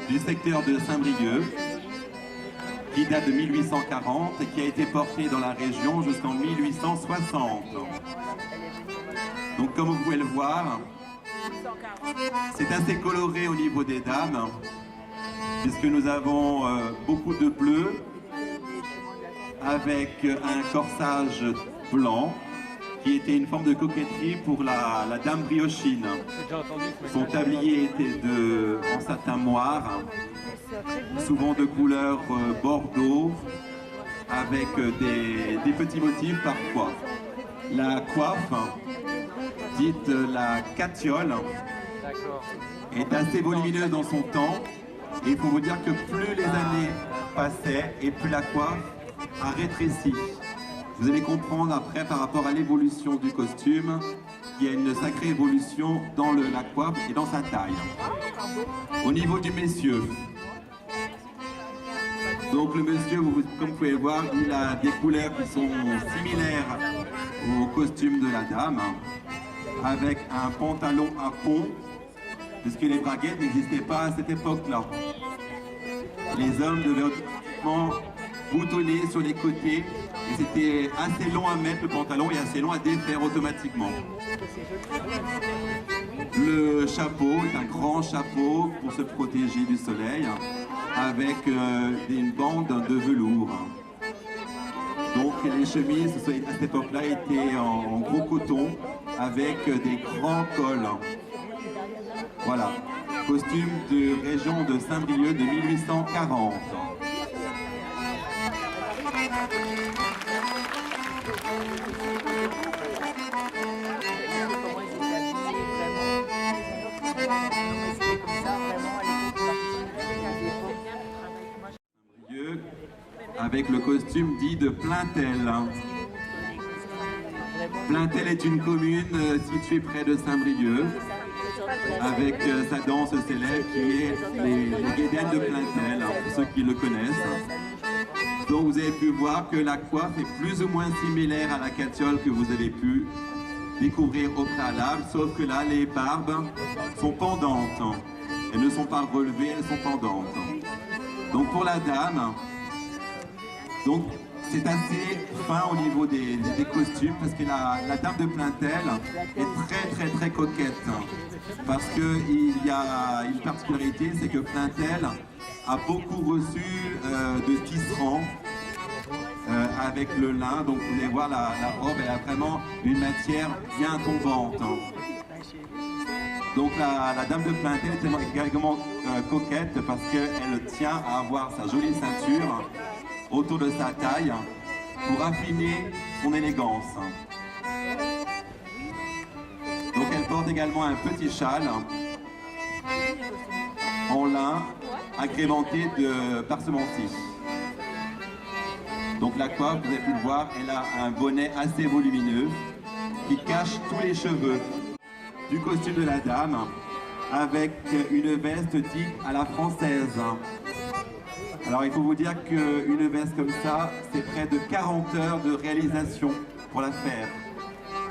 du secteur de Saint-Brieuc, qui date de 1840 et qui a été porté dans la région jusqu'en 1860. Donc comme vous pouvez le voir, c'est assez coloré au niveau des dames, puisque nous avons beaucoup de bleu, avec un corsage blanc, qui était une forme de coquetterie pour la dame briochine. Son tablier était en satin moire, souvent de couleur bordeaux, avec des petits motifs parfois. La coiffe, dite la catiole, est assez volumineuse dans son temps, et il faut vous dire que plus les années passaient et plus la coiffe a rétréci. Vous allez comprendre après par rapport à l'évolution du costume qu'il y a une sacrée évolution dans la coiffe et dans sa taille. Au niveau du messieurs, donc le monsieur, comme vous pouvez le voir, il a des couleurs qui sont similaires au costume de la dame, avec un pantalon à pont, puisque les braguettes n'existaient pas à cette époque-là. Les hommes devaient automatiquement boutonner sur les côtés, et c'était assez long à mettre le pantalon et assez long à défaire automatiquement. Le chapeau est un grand chapeau pour se protéger du soleil, avec une bande de velours. Donc les chemises à cette époque-là étaient en gros coton avec des grands cols. Voilà, costume de région de Saint-Brieuc de 1840. Avec le costume dit de Plaintel. Plaintel est une commune située près de Saint-Brieuc, avec sa danse célèbre qui est les Guédènes de Plaintel, pour ceux qui le connaissent. Donc vous avez pu voir que la coiffe est plus ou moins similaire à la catiole que vous avez pu découvrir au préalable, sauf que là les barbes sont pendantes. Elles ne sont pas relevées, elles sont pendantes. Donc pour la dame, donc c'est assez fin au niveau des costumes, parce que la dame de Plaintel est très coquette. Parce qu'il y a une particularité, c'est que Plaintel a beaucoup reçu de tisserands avec le lin. Donc vous allez voir, la robe elle a vraiment une matière bien tombante. Donc la dame de Plaintel est également coquette parce qu'elle tient à avoir sa jolie ceinture autour de sa taille pour affiner son élégance. Donc elle porte également un petit châle en lin agrémenté de parsementis. Donc la coiffe, vous avez pu le voir, elle a un bonnet assez volumineux qui cache tous les cheveux du costume de la dame, avec une veste dite à la française. Alors il faut vous dire qu'une veste comme ça, c'est près de 40 heures de réalisation pour la faire.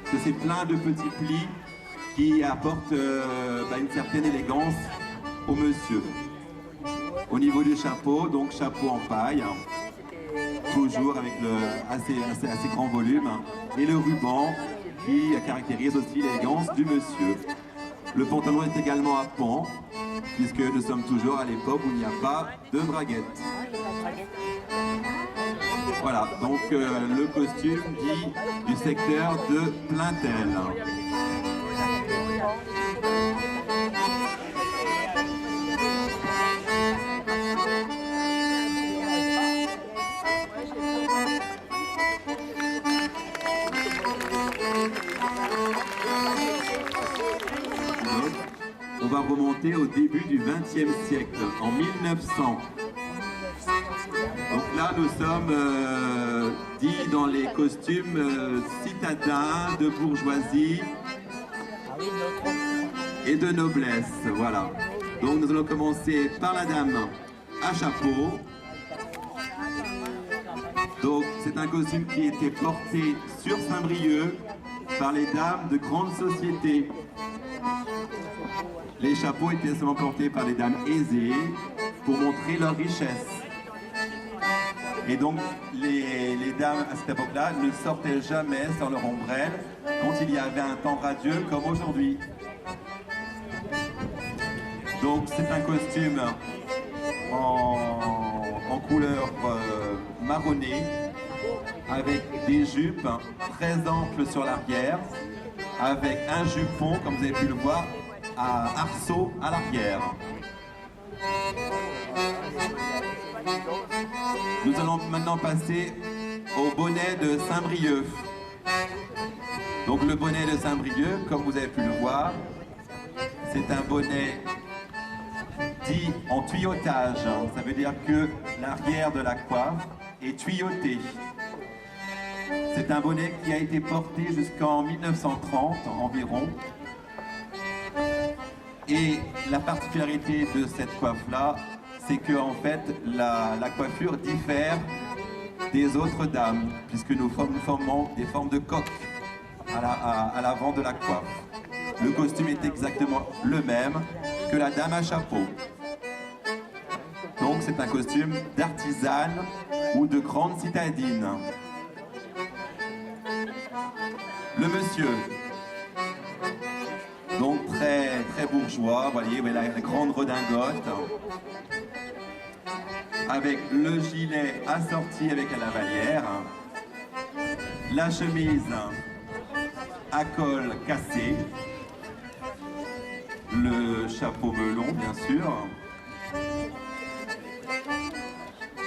Parce que c'est plein de petits plis qui apportent une certaine élégance au monsieur. Au niveau du chapeau, donc chapeau en paille, toujours avec assez grand volume, et le ruban qui caractérise aussi l'élégance du monsieur. Le pantalon est également à pan, puisque nous sommes toujours à l'époque où il n'y a pas de braguette. Voilà, donc le costume dit du secteur de Plaintel. On va remonter au début du XXe siècle, en 1900. Donc là, nous sommes dits dans les costumes citadins, de bourgeoisie et de noblesse. Voilà. Donc nous allons commencer par la dame à chapeau. Donc c'est un costume qui était porté sur Saint-Brieuc par les dames de grande société. Les chapeaux étaient seulement portés par les dames aisées, pour montrer leur richesse. Et donc les dames à cette époque-là ne sortaient jamais sans leur ombrelle quand il y avait un temps radieux comme aujourd'hui. Donc c'est un costume en couleur marronnée avec des jupes très amples sur l'arrière, avec un jupon, comme vous avez pu le voir, à arceau à l'arrière. Nous allons maintenant passer au bonnet de Saint-Brieuc. Donc le bonnet de Saint-Brieuc, comme vous avez pu le voir, c'est un bonnet dit en tuyautage. Ça veut dire que l'arrière de la coiffe est tuyauté. C'est un bonnet qui a été porté jusqu'en 1930 environ. Et la particularité de cette coiffe-là, c'est que en fait, la coiffure diffère des autres dames, puisque nous formons des formes de coque à l'avant de la coiffe. Le costume est exactement le même que la dame à chapeau. Donc c'est un costume d'artisane ou de grande citadine. Le monsieur, donc très bourgeois, vous voyez la grande redingote, avec le gilet assorti avec la lavalière, la chemise à col cassé, le chapeau melon bien sûr,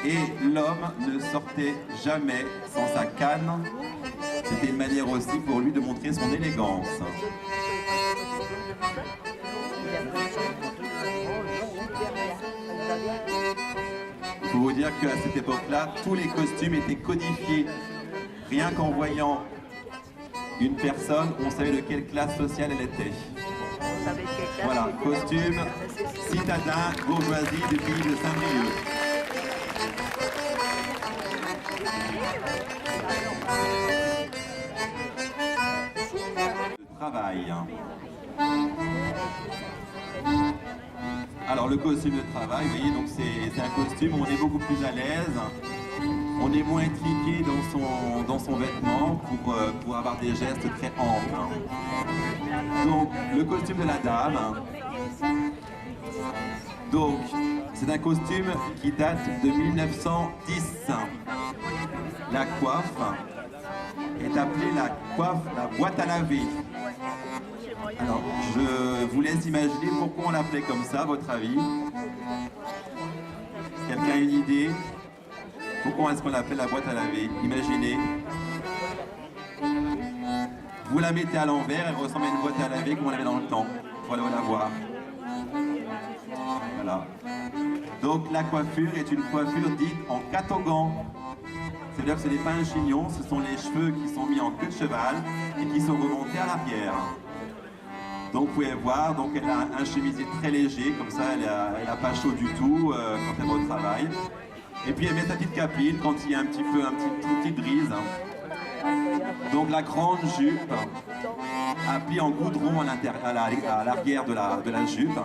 et l'homme ne sortait jamais sans sa canne. C'était une manière aussi pour lui de montrer son élégance. Il faut vous dire qu'à cette époque-là, tous les costumes étaient codifiés. Rien qu'en voyant une personne, on savait de quelle classe sociale elle était. Voilà, costume citadin bourgeoisie du pays de Saint-Brieuc. Le travail. Alors le costume de travail, vous voyez, donc c'est un costume où on est beaucoup plus à l'aise, on est moins intriqué dans son vêtement pour avoir des gestes très amples. Donc le costume de la dame, donc c'est un costume qui date de 1910. La coiffe est appelée la boîte à laver. Alors, je vous laisse imaginer pourquoi on l'appelait comme ça, à votre avis. Quelqu'un a une idée? Pourquoi est-ce qu'on l'appelle la boîte à laver? Imaginez. Vous la mettez à l'envers, elle ressemble à une boîte à laver comme on l'avait dans le temps. Voilà, on la voir. Voilà. Donc la coiffure est une coiffure dite en catogan. C'est-à-dire que ce n'est pas un chignon, ce sont les cheveux qui sont mis en queue de cheval et qui sont remontés à l'arrière. Donc vous pouvez voir, donc elle a un chemisier très léger, comme ça elle n'a pas chaud du tout quand elle va au travail. Et puis elle met sa petite capine quand il y a une petite brise. Donc la grande jupe à plis en goudron à l'arrière de la jupe.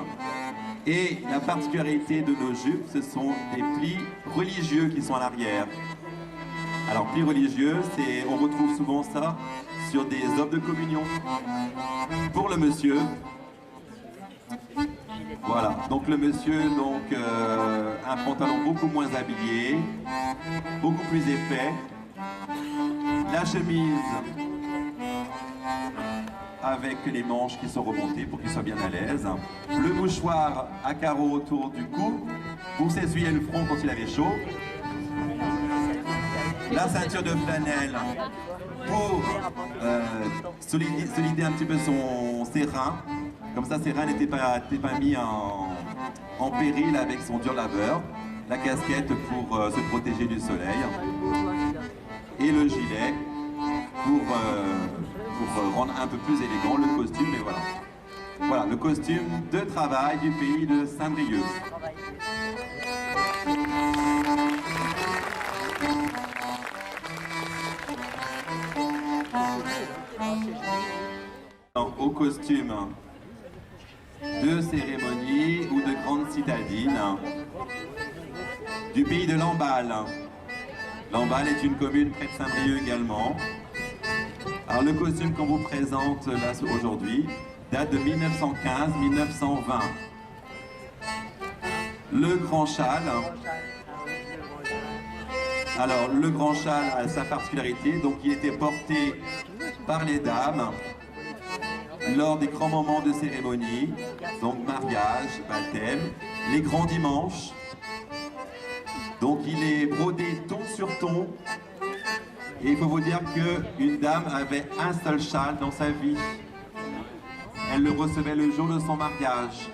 Et la particularité de nos jupes, ce sont des plis religieux qui sont à l'arrière. Alors plis religieux, on retrouve souvent ça sur des offres de communion. Pour le monsieur, voilà, donc le monsieur, un pantalon beaucoup moins habillé, beaucoup plus épais, la chemise avec les manches qui sont remontées pour qu'il soit bien à l'aise, le mouchoir à carreaux autour du cou pour s'essuyer le front quand il avait chaud, la ceinture de flanelle pour solider un petit peu ses reins, comme ça ses reins n'étaient pas mis en péril avec son dur labeur, la casquette pour se protéger du soleil et le gilet pour rendre un peu plus élégant le costume, et voilà. Voilà, le costume de travail du pays de Saint-Brieuc. Au costume de cérémonie ou de grande citadine, Du pays de Lamballe. Lamballe est une commune près de Saint-Brieuc également. Alors le costume qu'on vous présente là aujourd'hui date de 1915-1920. Le grand châle. Alors le grand châle a sa particularité, donc il était porté par les dames lors des grands moments de cérémonie, donc mariage, baptême, les grands dimanches. Donc il est brodé ton sur ton. Et il faut vous dire qu'une dame avait un seul châle dans sa vie. Elle le recevait le jour de son mariage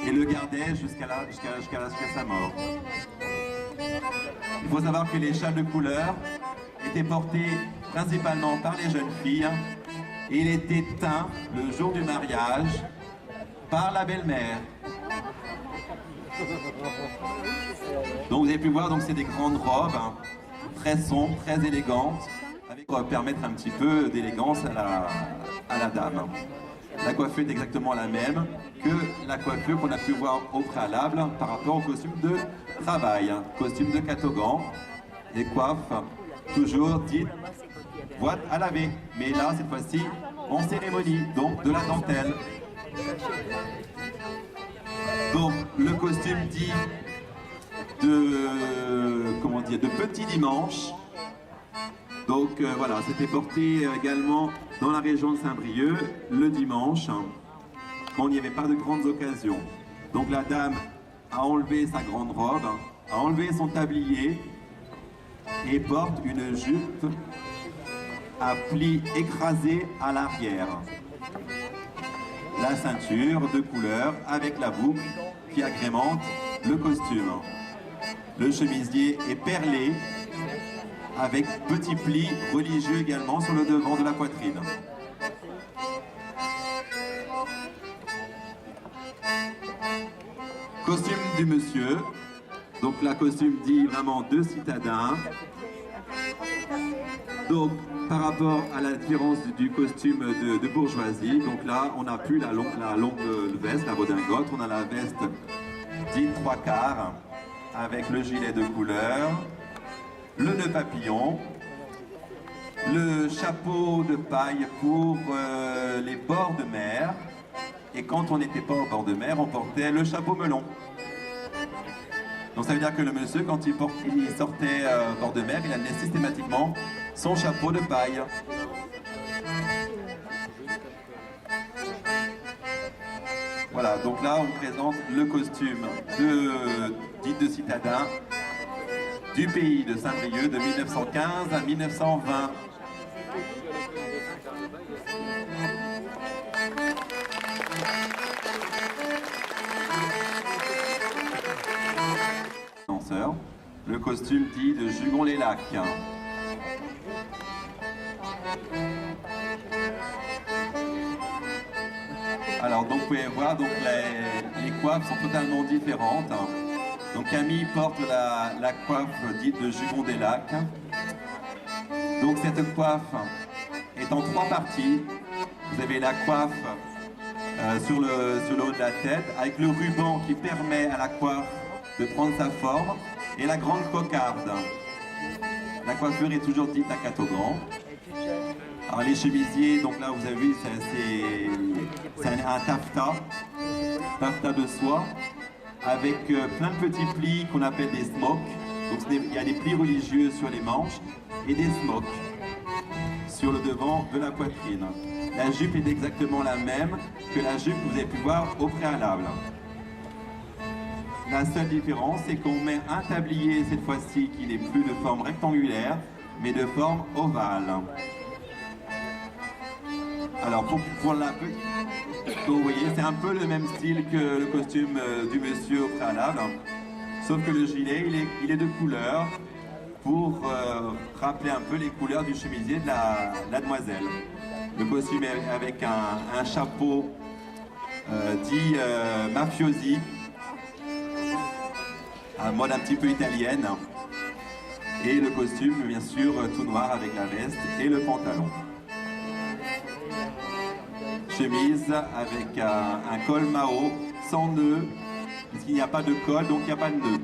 et le gardait jusqu'à sa mort. Il faut savoir que les châles de couleur étaient portés principalement par les jeunes filles et il était teint le jour du mariage par la belle-mère. Donc vous avez pu voir, donc c'est des grandes robes très sombres, très élégantes, pour permettre un petit peu d'élégance à la dame. La coiffure est exactement la même que la coiffure qu'on a pu voir au préalable par rapport au costume de travail, costume de catogan, des coiffes toujours dites boîte à laver, mais là cette fois-ci en cérémonie, donc de la dentelle. Donc le costume dit de petit dimanche. Donc voilà, c'était porté également dans la région de Saint-Brieuc le dimanche, quand il n'y avait pas de grandes occasions. Donc la dame a enlevé sa grande robe, a enlevé son tablier et porte une jupe à plis écrasés à l'arrière. La ceinture de couleur avec la boucle qui agrémente le costume. Le chemisier est perlé avec petits plis religieux également sur le devant de la poitrine. Costume du monsieur. Donc la costume dit vraiment de citadin. Donc par rapport à la différence du costume de bourgeoisie, donc là on n'a plus la longue veste, la redingote, on a la veste dite 3/4 avec le gilet de couleur, le nœud papillon, le chapeau de paille pour les bords de mer, et quand on n'était pas au bord de mer, on portait le chapeau melon. Donc ça veut dire que le monsieur, quand il sortait au bord de mer, il amenait systématiquement son chapeau de paille. Voilà, donc là on présente le costume dit de citadin du pays de Saint-Brieuc de 1915 à 1920. Le costume dit de Jugon-les-Lacs. Alors donc vous pouvez voir, donc les coiffes sont totalement différentes. Donc Camille porte la coiffe dite de Jugon-des-Lacs. Donc cette coiffe est en 3 parties. Vous avez la coiffe sur le haut de la tête avec le ruban qui permet à la coiffe de prendre sa forme et la grande cocarde. La coiffure est toujours dite à catogan. Alors les chemisiers, donc là vous avez vu, c'est un taffetas de soie avec plein de petits plis qu'on appelle des smocks. Donc il y a des plis religieux sur les manches et des smocks sur le devant de la poitrine. La jupe est exactement la même que la jupe que vous avez pu voir au préalable. La seule différence, c'est qu'on met un tablier cette fois-ci qui n'est plus de forme rectangulaire, mais de forme ovale. Alors pour la petite, vous voyez, c'est un peu le même style que le costume du monsieur au préalable, sauf que le gilet, il est de couleur pour rappeler un peu les couleurs du chemisier de la demoiselle. Le costume est avec un chapeau dit mafiosi, à mode un petit peu italienne, et le costume bien sûr tout noir avec la veste et le pantalon. Chemise avec un col Mao sans nœud, puisqu'il n'y a pas de col, donc il n'y a pas de nœud.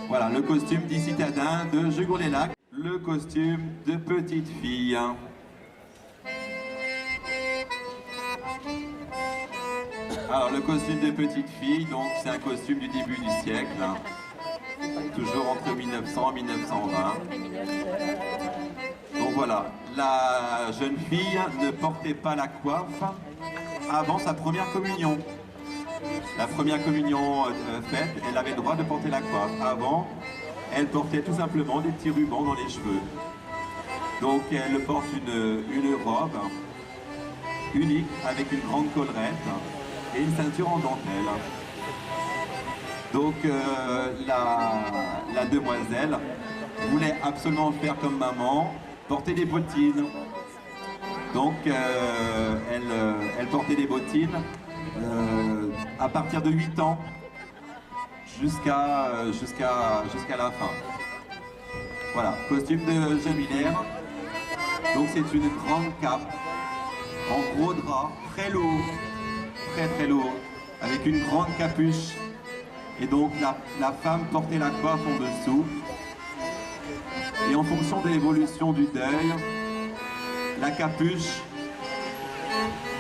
Voilà, le costume dit citadin de Jugour-les-Lacs, le costume de petite fille. Alors le costume de petite fille, donc c'est un costume du début du siècle, toujours entre 1900 et 1920. Donc voilà, la jeune fille ne portait pas la coiffe avant sa première communion. La première communion faite, elle avait le droit de porter la coiffe. Avant, elle portait tout simplement des petits rubans dans les cheveux. Donc elle porte une robe unique avec une grande collerette et une ceinture en dentelle. Donc la demoiselle voulait absolument faire comme maman, porter des bottines. Donc elle portait des bottines à partir de 8 ans jusqu'à la fin. Voilà, costume de Jamilère. Donc c'est une grande cape en gros drap, très lourd, très lourd, avec une grande capuche. Et donc la femme portait la coiffe en dessous. Et en fonction de l'évolution du deuil, la capuche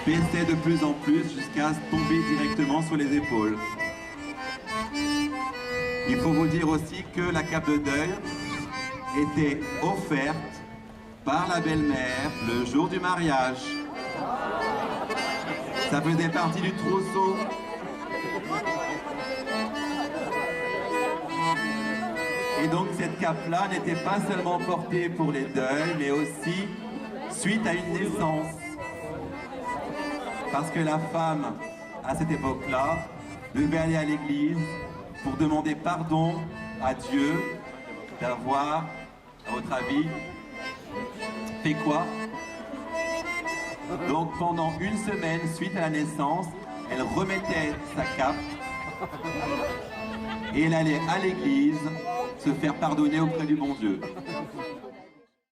baissait de plus en plus jusqu'à tomber directement sur les épaules. Il faut vous dire aussi que la cape de deuil était offerte par la belle-mère le jour du mariage. Ça faisait partie du trousseau. Et donc cette cape-là n'était pas seulement portée pour les deuils, mais aussi suite à une naissance. Parce que la femme, à cette époque-là, devait aller à l'église pour demander pardon à Dieu d'avoir, à votre avis, fait quoi? Donc pendant une semaine, suite à la naissance, elle remettait sa cape et elle allait à l'église se faire pardonner auprès du bon Dieu.